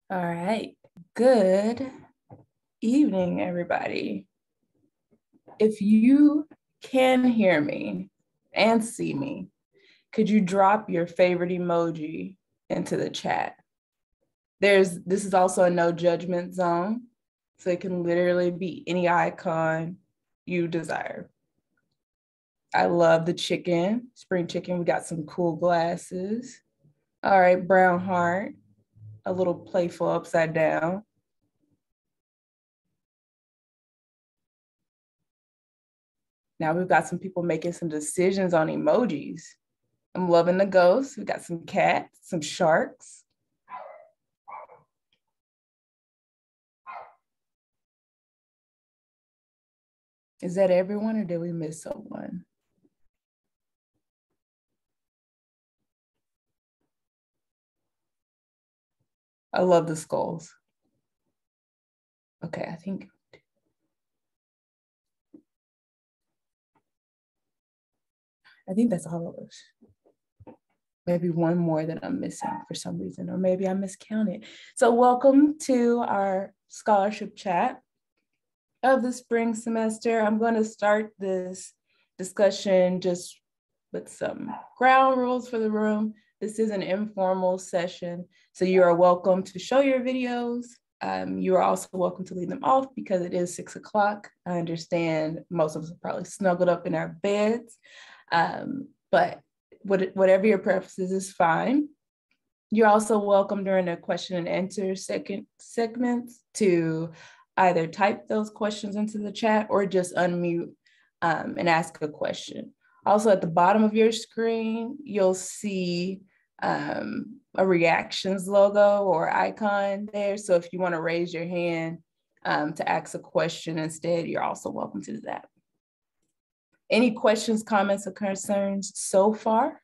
All right. Good evening, everybody. If you can hear me and see me, could you drop your favorite emoji into the chat? This is also a no judgment zone, so it can literally be any icon you desire. I love the chicken, spring chicken. We got some cool glasses. All right, brown heart, a little playful upside down. Now we've got some people making some decisions on emojis. I'm loving the ghosts. We got some cats, some sharks. Is that everyone or did we miss someone? I love the skulls. Okay, I think that's all of us. Maybe one more that I'm missing for some reason, or maybe I miscounted. So welcome to our scholarship chat of the spring semester. I'm going to start this discussion just with some ground rules for the room. This is an informal session, so you are welcome to show your videos. You are also welcome to leave them off because it is 6 o'clock. I understand most of us are probably snuggled up in our beds, but whatever your preferences is fine. You're also welcome during the question and answer segments to either type those questions into the chat or just unmute and ask a question. Also at the bottom of your screen, you'll see a reactions logo or icon there. So if you want to raise your hand to ask a question instead, you're also welcome to do that. Any questions, comments, or concerns so far?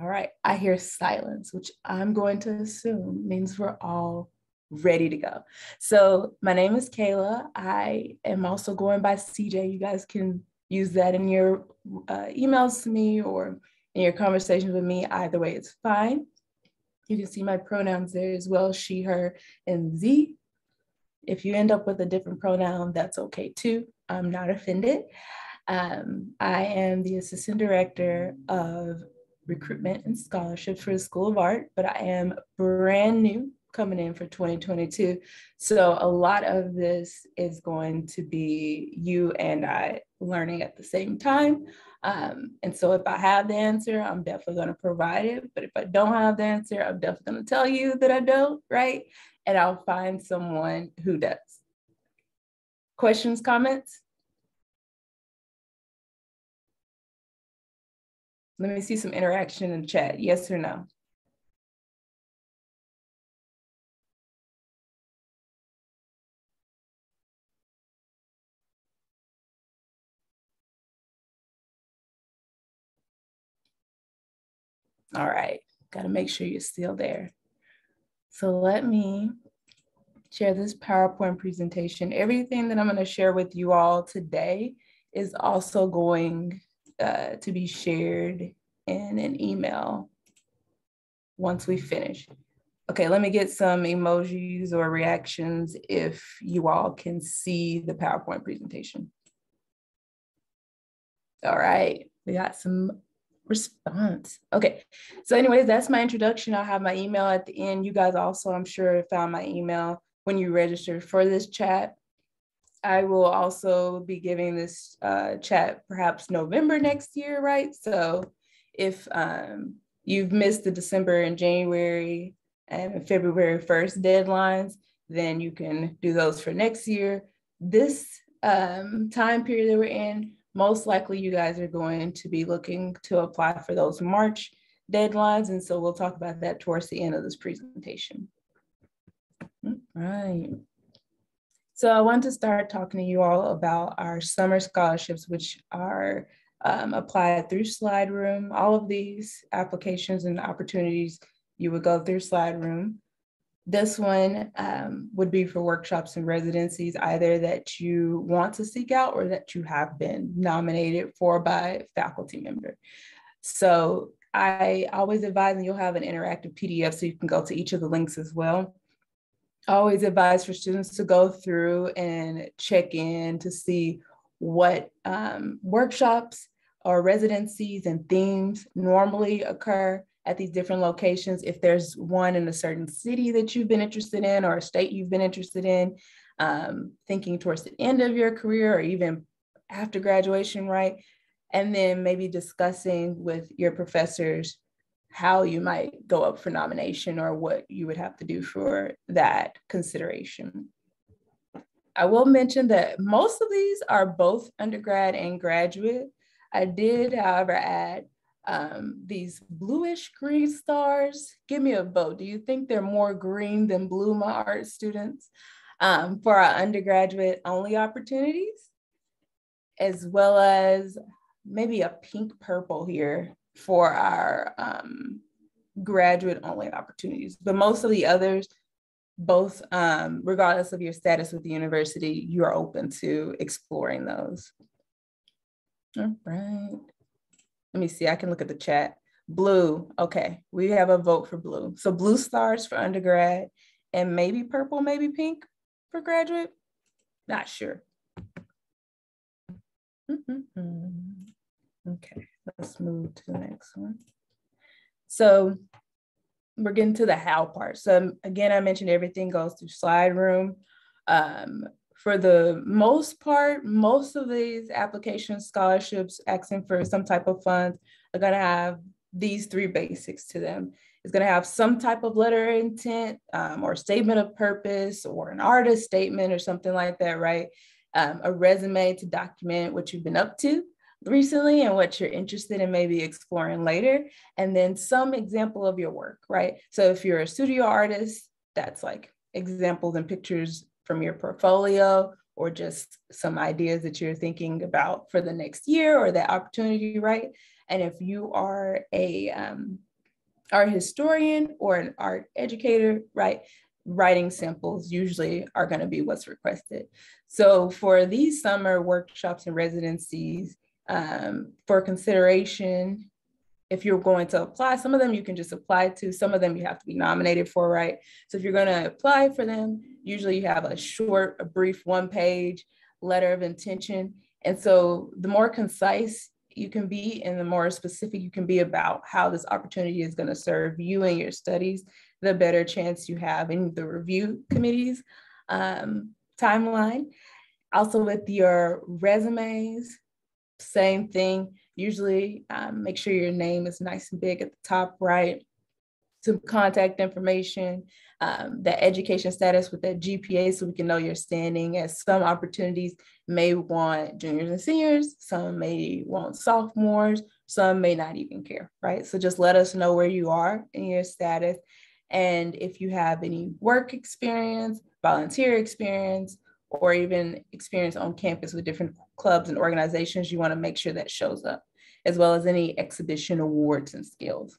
All right, I hear silence, which I'm going to assume means we're all ready to go. So my name is Cayla. I am also going by CJ. You guys can use that in your emails to me or in your conversations with me. Either way, it's fine. You can see my pronouns there as well, she, her, and Z. If you end up with a different pronoun, that's okay too. I'm not offended. I am the assistant director of recruitment and scholarships for the School of Art, but I am brand new coming in for 2022. So a lot of this is going to be you and I learning at the same time. And so if I have the answer, I'm definitely going to provide it. But if I don't have the answer, I'm definitely going to tell you that I don't, right? And I'll find someone who does. Questions, comments? Let me see some interaction in the chat. Yes or no? All right, got to make sure you're still there. So let me share this PowerPoint presentation. Everything that I'm going to share with you all today is also going to be shared in an email once we finish. Okay, let me get some emojis or reactions if you all can see the PowerPoint presentation. All right, we got some response. Okay, so anyways, that's my introduction. I'll have my email at the end. You guys also, I'm sure, found my email when you registered for this chat. I will also be giving this chat perhaps November next year, right? So if you've missed the December and January and February 1st deadlines, then you can do those for next year. This time period that we're in, most likely you guys are going to be looking to apply for those March deadlines. And so we'll talk about that towards the end of this presentation. All right. So I want to start talking to you all about our summer scholarships, which are applied through Slide Room. All of these applications and opportunities, you would go through Slide Room. This one would be for workshops and residencies, either that you want to seek out or that you have been nominated for by faculty member. So I always advise, and you'll have an interactive PDF so you can go to each of the links as well. I always advise for students to go through and check in to see what workshops or residencies and themes normally occur at these different locations. If there's one in a certain city that you've been interested in or a state you've been interested in, thinking towards the end of your career or even after graduation, right? And then maybe discussing with your professors how you might go up for nomination or what you would have to do for that consideration. I will mention that most of these are both undergrad and graduate. I did, however, add these bluish green stars. Give me a vote. Do you think they're more green than blue, my art students, for our undergraduate only opportunities, as well as maybe a pink purple here for our graduate only opportunities. But most of the others, both regardless of your status with the university, you are open to exploring those. All right. Let me see, I can look at the chat. Blue, okay, we have a vote for blue. So blue stars for undergrad and maybe purple, maybe pink for graduate. Not sure. Okay, let's move to the next one. So we're getting to the how part. So again, I mentioned everything goes through slide room. For the most part, most of these applications, scholarships, asking for some type of funds are gonna have these three basics to them. It's gonna have some type of letter of intent or statement of purpose or an artist statement or something like that, right? A resume to document what you've been up to recently and what you're interested in maybe exploring later, and then some example of your work, right? So if you're a studio artist, that's like examples and pictures from your portfolio or just some ideas that you're thinking about for the next year or that opportunity, right? And if you are a art historian or an art educator, right, writing samples usually are going to be what's requested. So for these summer workshops and residencies, for consideration, if you're going to apply, some of them you can just apply to, some of them you have to be nominated for, right? So if you're going to apply for them, usually you have a short, a brief one-page letter of intention. And so the more concise you can be and the more specific you can be about how this opportunity is going to serve you and your studies, the better chance you have in the review committee's timeline. Also with your resumes, same thing. Usually make sure your name is nice and big at the top right, some contact information, that education status with that GPA so we can know your standing, as some opportunities may want juniors and seniors, some may want sophomores, some may not even care, right? So just let us know where you are in your status. And if you have any work experience, volunteer experience, or even experience on campus with different clubs and organizations, you want to make sure that shows up, as well as any exhibition awards and skills.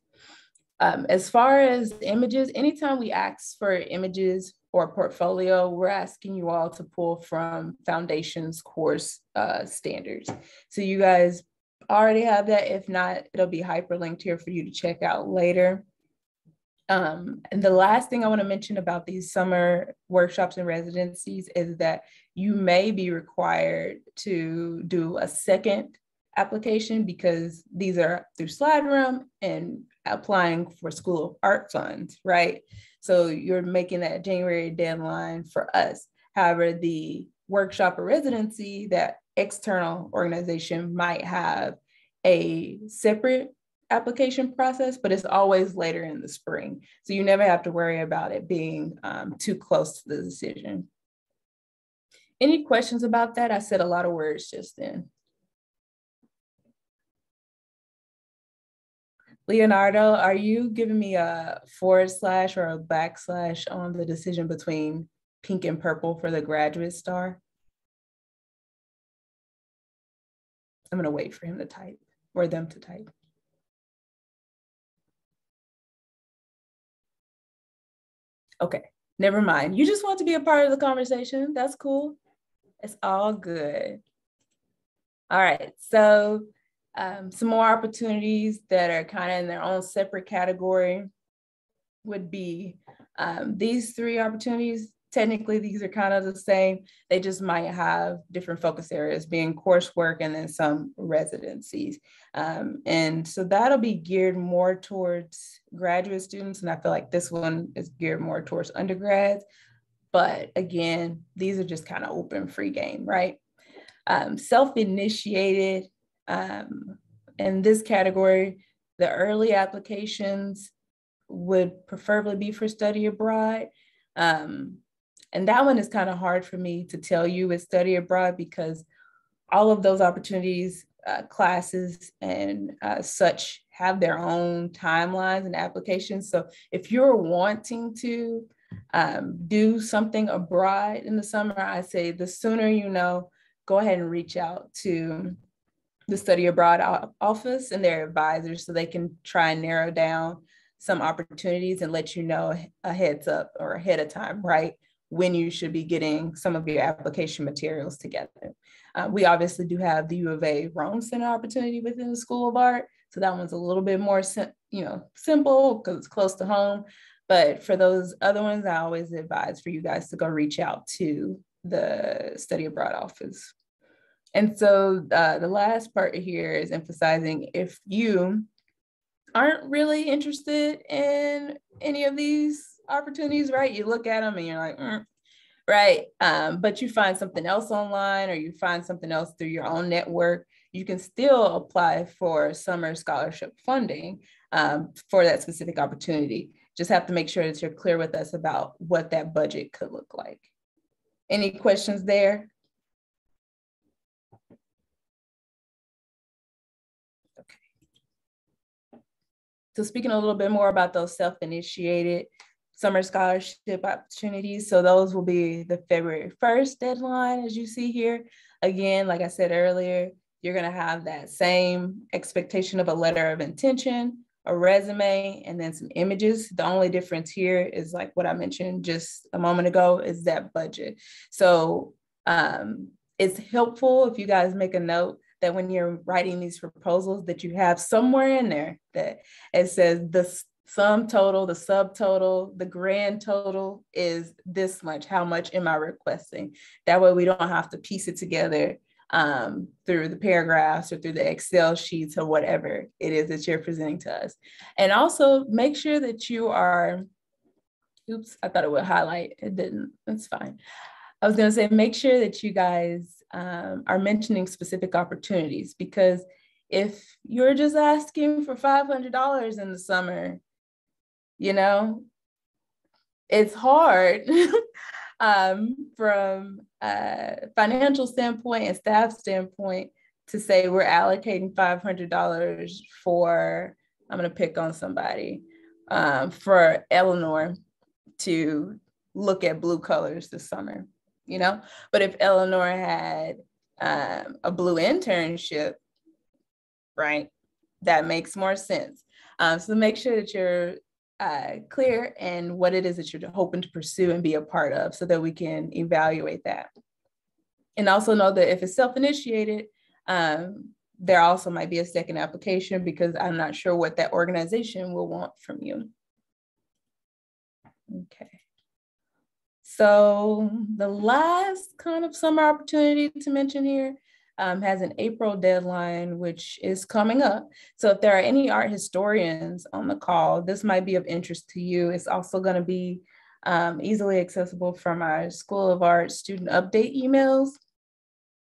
As far as images, anytime we ask for images or portfolio, we're asking you all to pull from Foundation's course standards. So you guys already have that. If not, it'll be hyperlinked here for you to check out later. And the last thing I want to mention about these summer workshops and residencies is that you may be required to do a second application because these are through Slide Room and applying for School of Art funds, right? So you're making that January deadline for us. However, the workshop or residency, that external organization might have a separate application process, but it's always later in the spring. So you never have to worry about it being too close to the decision. Any questions about that? I said a lot of words just then. Leonardo, are you giving me a forward slash or a backslash on the decision between pink and purple for the graduate star? I'm gonna wait for him to type or them to type. Okay, Never mind. You just want to be a part of the conversation. That's cool. It's all good. All right. So some more opportunities that are kind of in their own separate category would be these three opportunities. Technically, these are kind of the same. They just might have different focus areas, being coursework and then some residencies. And so that'll be geared more towards graduate students. And I feel like this one is geared more towards undergrads. But again, these are just kind of open free game, right? Self-initiated, in this category, the early applications would preferably be for study abroad. And that one is kind of hard for me to tell you with study abroad because all of those opportunities, classes and such have their own timelines and applications. So if you're wanting to do something abroad in the summer, I say the sooner you know, go ahead and reach out to the study abroad office and their advisors so they can try and narrow down some opportunities and let you know a heads up or ahead of time, right? When you should be getting some of your application materials together. We obviously do have the U of A Rome Center opportunity within the School of Art. So that one's a little bit more, simple because it's close to home. But for those other ones, I always advise for you guys to go reach out to the study abroad office. And so the last part here is emphasizing if you aren't really interested in any of these opportunities, right? You look at them and you're like, right? But you find something else online or you find something else through your own network, you can still apply for summer scholarship funding for that specific opportunity. Just have to make sure that you're clear with us about what that budget could look like. Any questions there? So speaking a little bit more about those self-initiated summer scholarship opportunities. So those will be the February 1st deadline, as you see here. Again, like I said earlier, you're gonna have that same expectation of a letter of intention, a resume, and then some images. The only difference here is like what I mentioned just a moment ago is that budget. So it's helpful if you guys make a note that when you're writing these proposals that you have somewhere in there that it says the sum total, the subtotal, the grand total is this much. How much am I requesting? That way we don't have to piece it together through the paragraphs or through the Excel sheets or whatever it is that you're presenting to us. And also make sure that you are, oops, I thought it would highlight, it didn't, that's fine. I was gonna say, make sure that you guys are mentioning specific opportunities, because if you're just asking for $500 in the summer, it's hard from a financial standpoint and staff standpoint to say we're allocating $500 for, I'm gonna pick on somebody, for Eleanor to look at blue colors this summer. But if Eleanor had a blue internship, right, that makes more sense. So make sure that you're clear in what it is that you're hoping to pursue and be a part of so that we can evaluate that. And also know that if it's self-initiated, there also might be a second application because I'm not sure what that organization will want from you. Okay. So the last kind of summer opportunity to mention here has an April deadline, which is coming up. So if there are any art historians on the call, this might be of interest to you. It's also going to be easily accessible from our School of Art student update emails.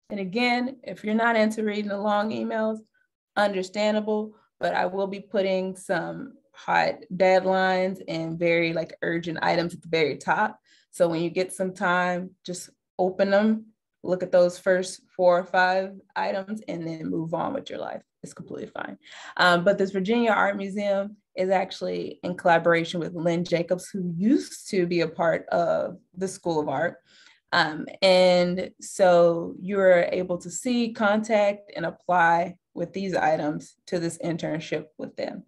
And again, if you're not into reading the long emails, understandable, but I will be putting some hot deadlines and very urgent items at the very top. So when you get some time, just open them, look at those first 4 or 5 items, and then move on with your life. It's completely fine. But this Virginia Art Museum is actually in collaboration with Lynn Jacobs, who used to be a part of the School of Art. And so you're able to see, contact, and apply with these items to this internship with them.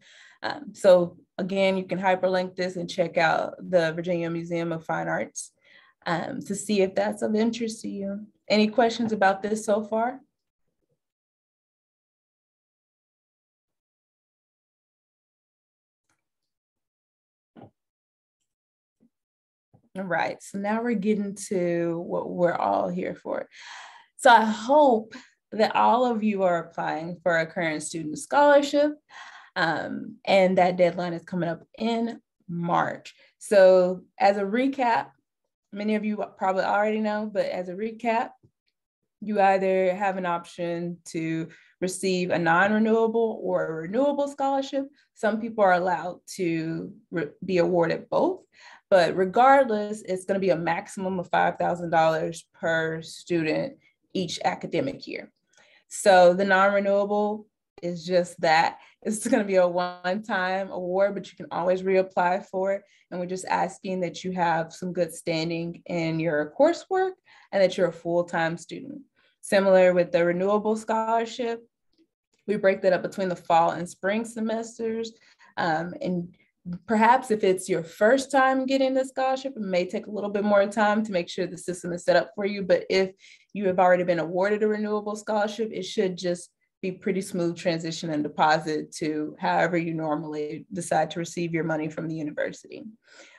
So Again, you can hyperlink this and check out the Virginia Museum of Fine Arts to see if that's of interest to you. Any questions about this so far? All right, so now we're getting to what we're all here for. So I hope that all of you are applying for a current student scholarship, and that deadline is coming up in March. So as a recap, many of you probably already know, but as a recap, you either have an option to receive a non-renewable or a renewable scholarship. Some people are allowed to be awarded both, but regardless, it's going to be a maximum of $5,000 per student each academic year. So the non-renewable is just that. It's going to be a one-time award, but you can always reapply for it. And we're just asking that you have some good standing in your coursework and that you're a full-time student. Similar with the renewable scholarship, we break that up between the fall and spring semesters. And perhaps if it's your first time getting the scholarship, it may take a little bit more time to make sure the system is set up for you. But if you have already been awarded a renewable scholarship, it should just be pretty smooth transition and deposit to however you normally decide to receive your money from the university.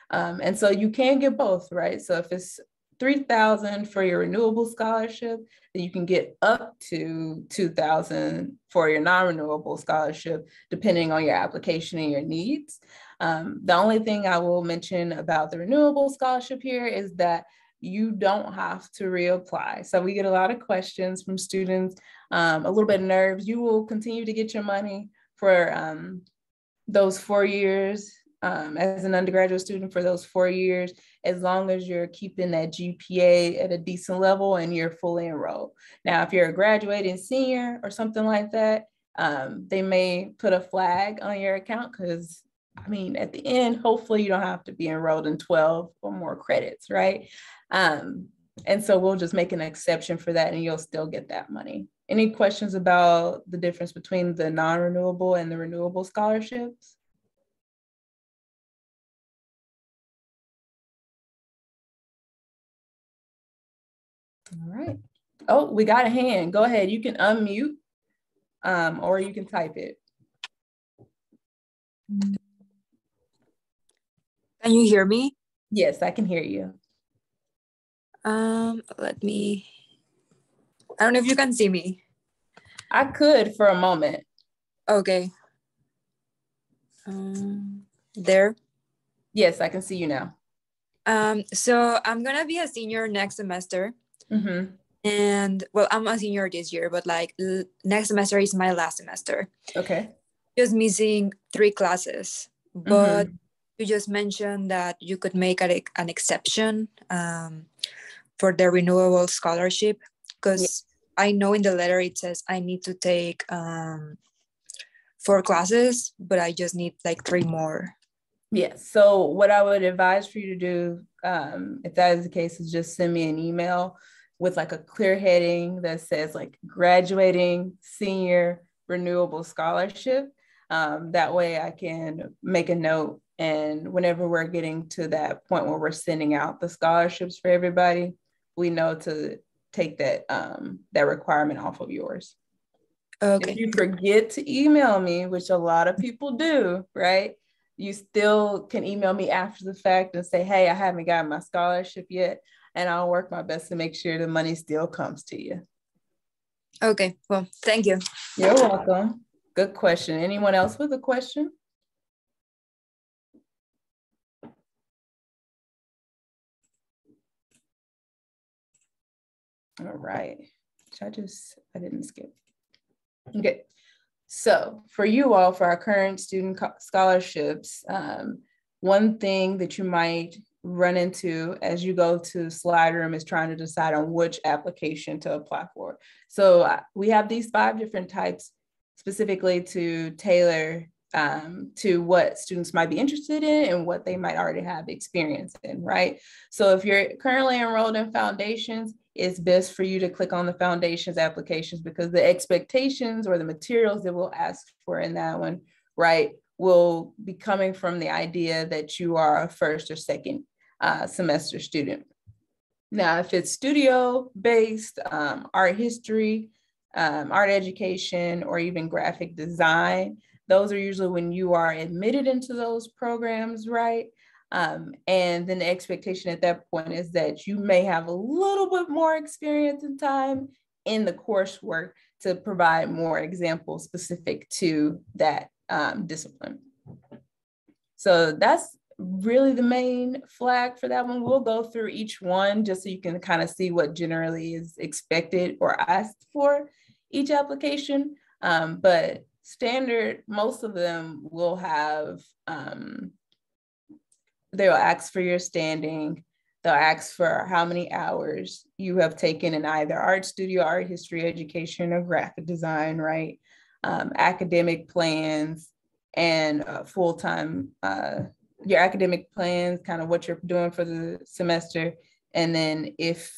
And so you can get both, right? So if it's $3,000 for your renewable scholarship, then you can get up to $2,000 for your non-renewable scholarship, depending on your application and your needs. The only thing I will mention about the renewable scholarship here is that you don't have to reapply. So we get a lot of questions from students, a little bit of nerves. You will continue to get your money for those 4 years as an undergraduate student for those 4 years, as long as you're keeping that GPA at a decent level and you're fully enrolled. Now, if you're a graduating senior or something like that, they may put a flag on your account because, I mean, at the end, hopefully you don't have to be enrolled in 12 or more credits, right? And so we'll just make an exception for that and you'll still get that money. Any questions about the difference between the non-renewable and the renewable scholarships? All right. Oh, we got a hand. Go ahead. You can unmute or you can type it. Can you hear me? Yes, I can hear you. Let me, I don't know if you can see me. I could for a moment. Okay. There. Yes, I can see you now. So I'm gonna be a senior next semester. Mm-hmm. And well, I'm a senior this year, but like next semester is my last semester. Okay. Just missing 3 classes, but you just mentioned that you could make an exception for the renewable scholarship, because I know in the letter it says I need to take 4 classes, but I just need like 3 more. Yes. So what I would advise for you to do, if that is the case, is just send me an email with like a clear heading that says like graduating senior renewable scholarship. That way I can make a note, and whenever we're getting to that point where we're sending out the scholarships for everybody, we know to take that that requirement off of yours. Okay. If you forget to email me, which a lot of people do, right? You still can email me after the fact and say, hey, I haven't gotten my scholarship yet. And I'll work my best to make sure the money still comes to you. Okay, well, thank you. You're welcome. Good question. Anyone else with a question? All right. I didn't skip. Okay. So for you all, for our current student scholarships, one thing that you might run into as you go to slide room is trying to decide on which application to apply for. So we have these 5 different types specifically to tailor to what students might be interested in and what they might already have experience in, right? So if you're currently enrolled in foundations, it's best for you to click on the foundations applications, because the expectations or the materials that we'll ask for in that one, right, will be coming from the idea that you are a first or second semester student. Now, if it's studio-based, art history, art education, or even graphic design, those are usually when you are admitted into those programs, right? And then the expectation at that point is that you may have a little bit more experience and time in the coursework to provide more examples specific to that discipline. So that's really the main flag for that one. We'll go through each one just so you can kind of see what generally is expected or asked for each application. But standard, most of them will have, they'll ask for your standing. They'll ask for how many hours you have taken in either art studio, art history, education, or graphic design, right? Academic plans and full-time, your academic plans, kind of what you're doing for the semester, and then if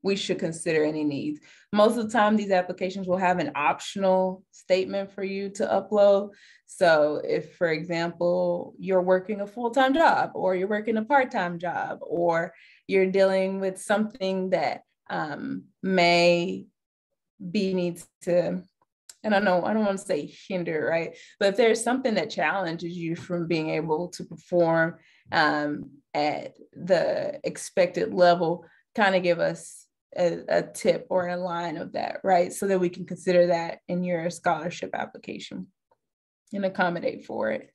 we should consider any needs. Most of the time, these applications will have an optional statement for you to upload. So if, for example, you're working a full-time job, or you're working a part-time job, or you're dealing with something that may be needs to, and I don't want to say hinder, right? But if there's something that challenges you from being able to perform at the expected level, kind of give us a tip or a line of that, right? So that we can consider that in your scholarship application and accommodate for it.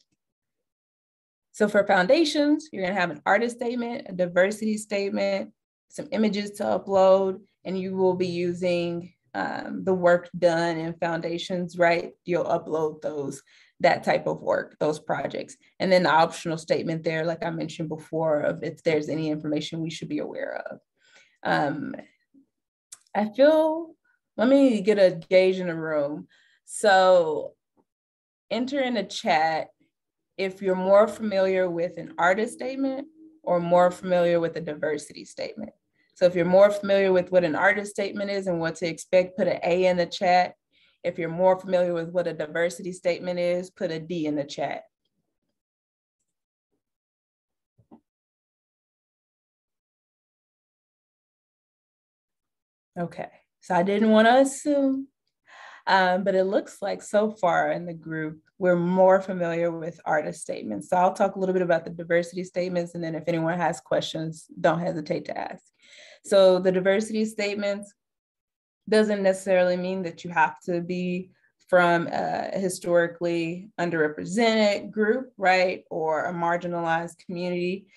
So for foundations, you're gonna have an artist statement, a diversity statement, some images to upload, and you will be using the work done in foundations, right? You'll upload that type of work, those projects. And then the optional statement there, like I mentioned before, of if there's any information we should be aware of. Let me get a gauge in the room. So enter in the chat if you're more familiar with an artist statement or more familiar with a diversity statement. So if you're more familiar with what an artist statement is and what to expect, put an A in the chat. If you're more familiar with what a diversity statement is, put a D in the chat. Okay, so I didn't want to assume, but it looks like so far in the group, we're more familiar with artist statements. So I'll talk a little bit about the diversity statements, and then if anyone has questions, don't hesitate to ask. So the diversity statements doesn't necessarily mean that you have to be from a historically underrepresented group, right? Or a marginalized community.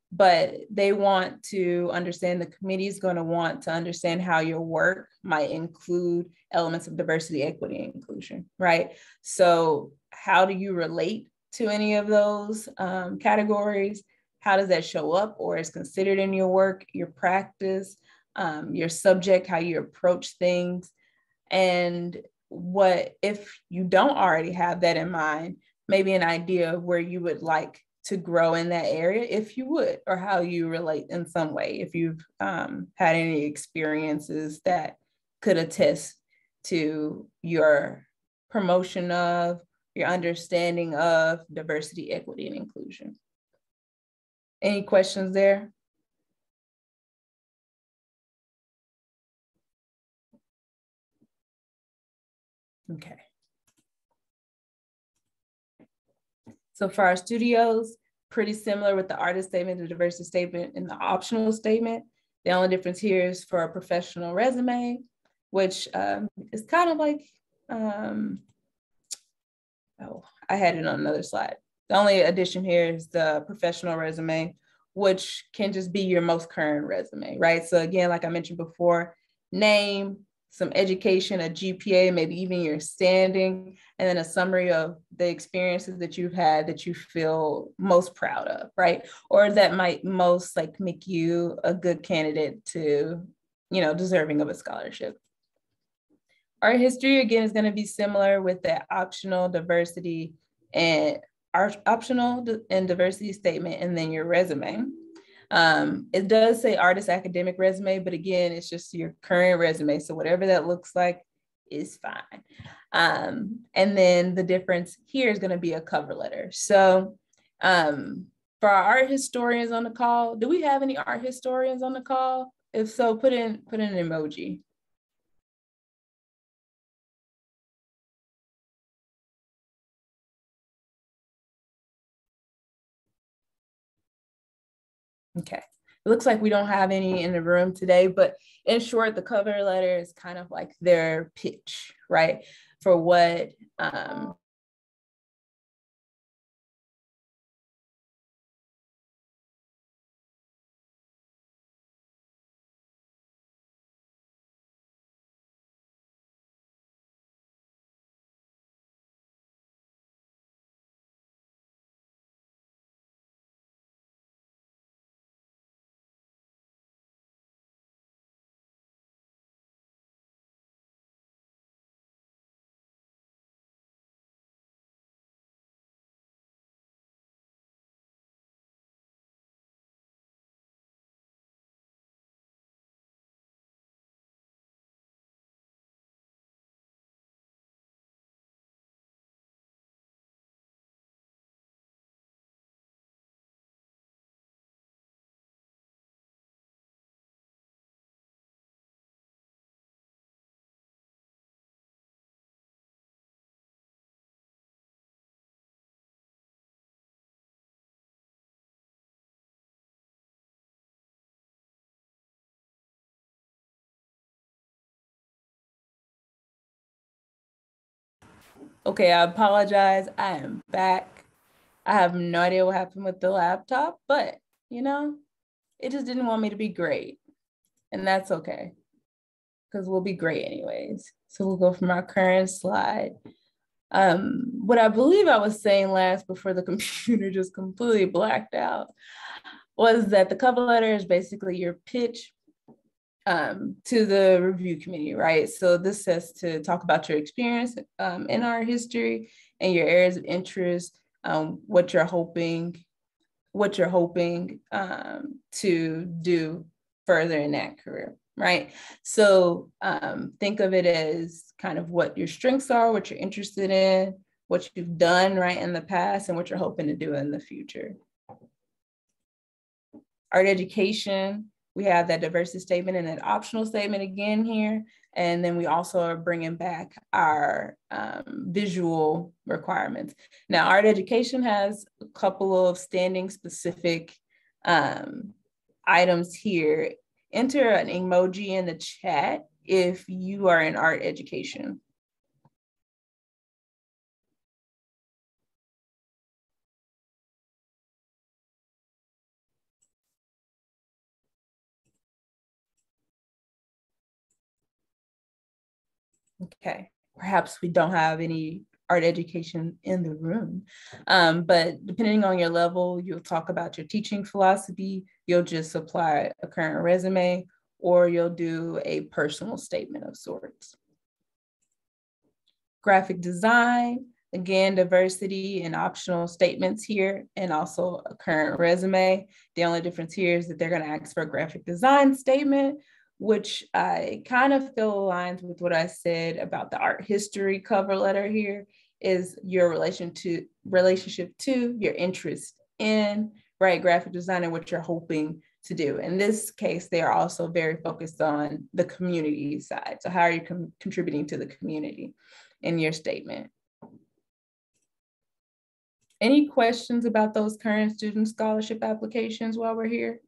But they want to understand, the committee is going to want to understand how your work might include elements of diversity, equity, and inclusion, right? So how do you relate to any of those categories? How does that show up or is considered in your work, your practice, your subject, how you approach things? And what, if you don't already have that in mind, maybe an idea of where you would like to grow in that area, if you would, or how you relate in some way, if you've had any experiences that could attest to your promotion of, your understanding of diversity, equity, and inclusion. Any questions there? Okay. So for our studios, pretty similar with the artist statement, the diversity statement, and the optional statement. The only difference here is for a professional resume, which is kind of like, oh, I had it on another slide. The only addition here is the professional resume, which can just be your most current resume, right? So again, like I mentioned before, name, some education, a GPA, maybe even your standing, and then a summary of the experiences that you've had that you feel most proud of, right? Or that might most like make you a good candidate to, deserving of a scholarship. Art history, again, is going to be similar with the optional diversity and diversity statement, and then your resume. It does say artist academic resume, but again, it's just your current resume. So whatever that looks like is fine. And then the difference here is going to be a cover letter. So for our art historians on the call, do we have any art historians on the call? If so, put in an emoji. Okay, it looks like we don't have any in the room today, but in short, the cover letter is kind of like their pitch, right? For what okay, I apologize. I am back. I have no idea what happened with the laptop, but you know, it just didn't want me to be great. And that's okay, because we'll be great anyways. So we'll go from our current slide. What I believe I was saying last before the computer just completely blacked out was that the cover letter is basically your pitch to the review committee, right? So this says to talk about your experience in art history and your areas of interest, what you're hoping to do further in that career, right? So think of it as kind of what your strengths are, what you're interested in, what you've done right in the past, and what you're hoping to do in the future. Art education, we have that diversity statement and that optional statement again here. And then we also are bringing back our visual requirements. Now, art education has a couple of standing specific items here. Enter an emoji in the chat if you are in art education. Okay, perhaps we don't have any art education in the room, but depending on your level, you'll talk about your teaching philosophy, you'll just apply a current resume, or you'll do a personal statement of sorts. Graphic design, again, diversity and optional statements here, and also a current resume. The only difference here is that they're gonna ask for a graphic design statement, which I kind of feel aligns with what I said about the art history cover letter here, is your relationship to your interest in, right, graphic design and what you're hoping to do. In this case, they are also very focused on the community side. So how are you contributing to the community in your statement? Any questions about those current student scholarship applications while we're here?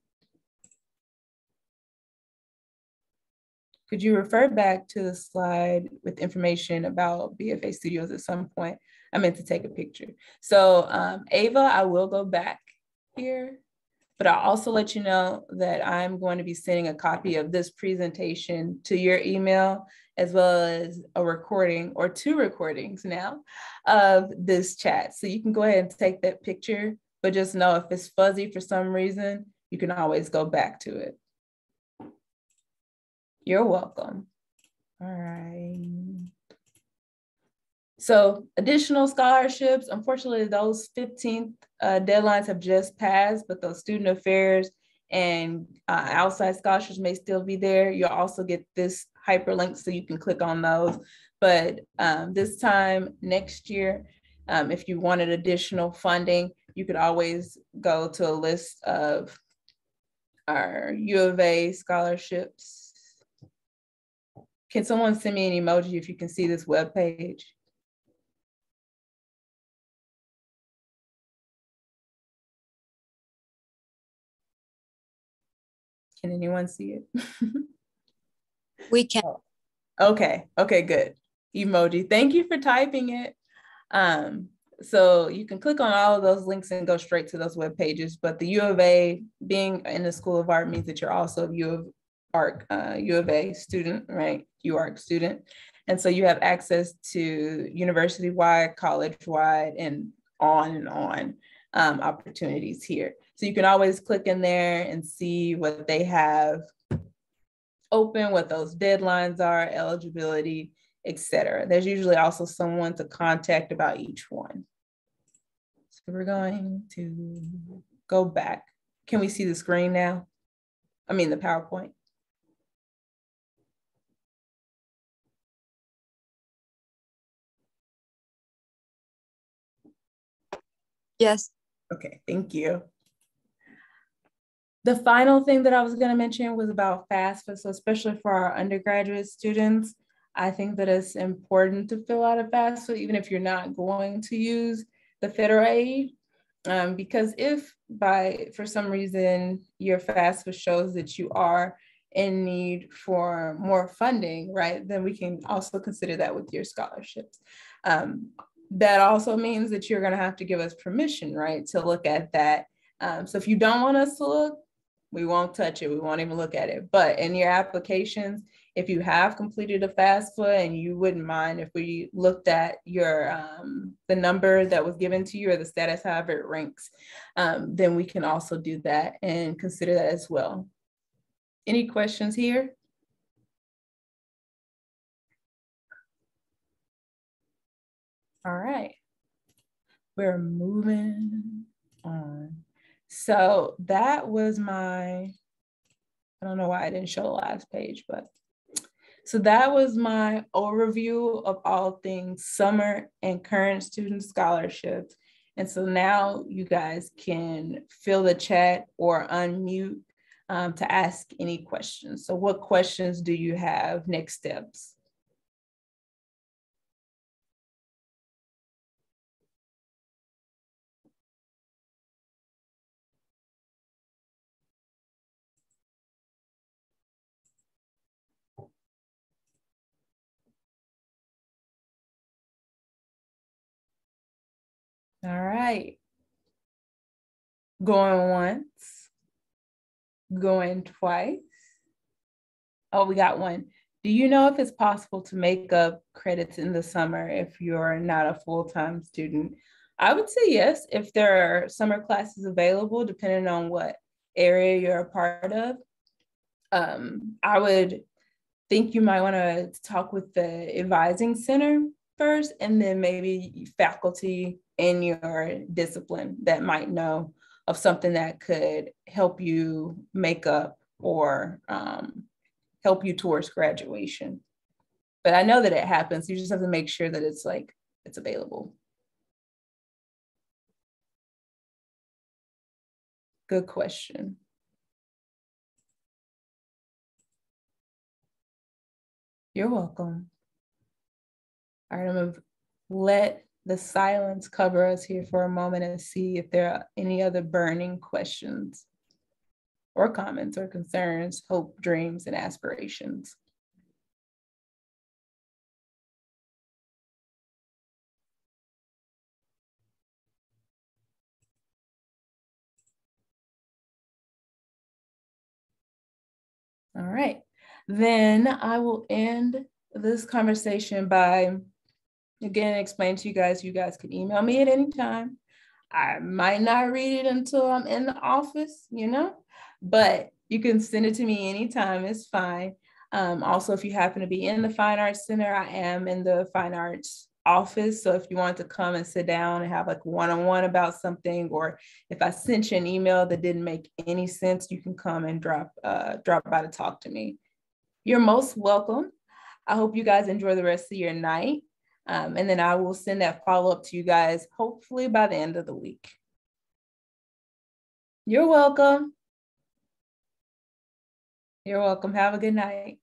Could you refer back to the slide with information about BFA Studios at some point? I meant to take a picture. So Ava, I will go back here, but I'll also let you know that I'm going to be sending a copy of this presentation to your email, as well as a recording or 2 recordings now of this chat. So you can go ahead and take that picture, but just know if it's fuzzy for some reason, you can always go back to it. You're welcome. All right. So additional scholarships, unfortunately, those 15th deadlines have just passed, but those student affairs and outside scholarships may still be there. You'll also get this hyperlinks so you can click on those. But this time next year, if you wanted additional funding, you could always go to a list of our U of A scholarships. Can someone send me an emoji if you can see this webpage? Can anyone see it? We can. Okay, good. Emoji. Thank you for typing it. So you can click on all of those links and go straight to those web pages. But the U of A, being in the School of Art, means that you're also a U of A student, right? UARC student. And so you have access to university-wide, college-wide, and on opportunities here. So you can always click in there and see what they have open, what those deadlines are, eligibility, etc. There's usually also someone to contact about each one. So we're going to go back. Can we see the screen now? I mean, the PowerPoint. Yes. Okay, thank you. The final thing that I was going to mention was about FAFSA. So especially for our undergraduate students, I think that it's important to fill out a FAFSA, even if you're not going to use the federal aid. Because if for some reason your FAFSA shows that you are in need for more funding, right, then we can also consider that with your scholarships. That also means that you're going to have to give us permission, right, to look at that. So if you don't want us to look, we won't touch it. We won't even look at it. But in your applications, if you have completed a FAFSA and you wouldn't mind if we looked at your the number that was given to you or the status, however it ranks, then we can also do that and consider that as well. Any questions here? All right. We're moving on. So that was I don't know why I didn't show the last page, but so that was my overview of all things summer and current student scholarships. And so now you guys can fill the chat or unmute to ask any questions. So what questions do you have? Next steps? All right. Going once, going twice. Oh, we got one. Do you know if it's possible to make up credits in the summer if you're not a full-time student? I would say yes, if there are summer classes available, depending on what area you're a part of. I would think you might want to talk with the advising center first, and then maybe faculty in your discipline that might know of something that could help you make up or help you towards graduation. But I know that it happens. You just have to make sure that it's available. Good question. You're welcome. All right, I'm gonna let the silence cover us here for a moment and see if there are any other burning questions or comments or concerns, hope, dreams, and aspirations. All right, then I will end this conversation by, again, explain to you guys can email me at any time. I might not read it until I'm in the office, but you can send it to me anytime, it's fine. Also, if you happen to be in the Fine Arts Center, I am in the Fine Arts office. So if you want to come and sit down and have like one-on-one about something, or if I sent you an email that didn't make any sense, you can come and drop by to talk to me. You're most welcome. I hope you guys enjoy the rest of your night. And then I will send that follow-up to you guys, hopefully by the end of the week. You're welcome. You're welcome. Have a good night.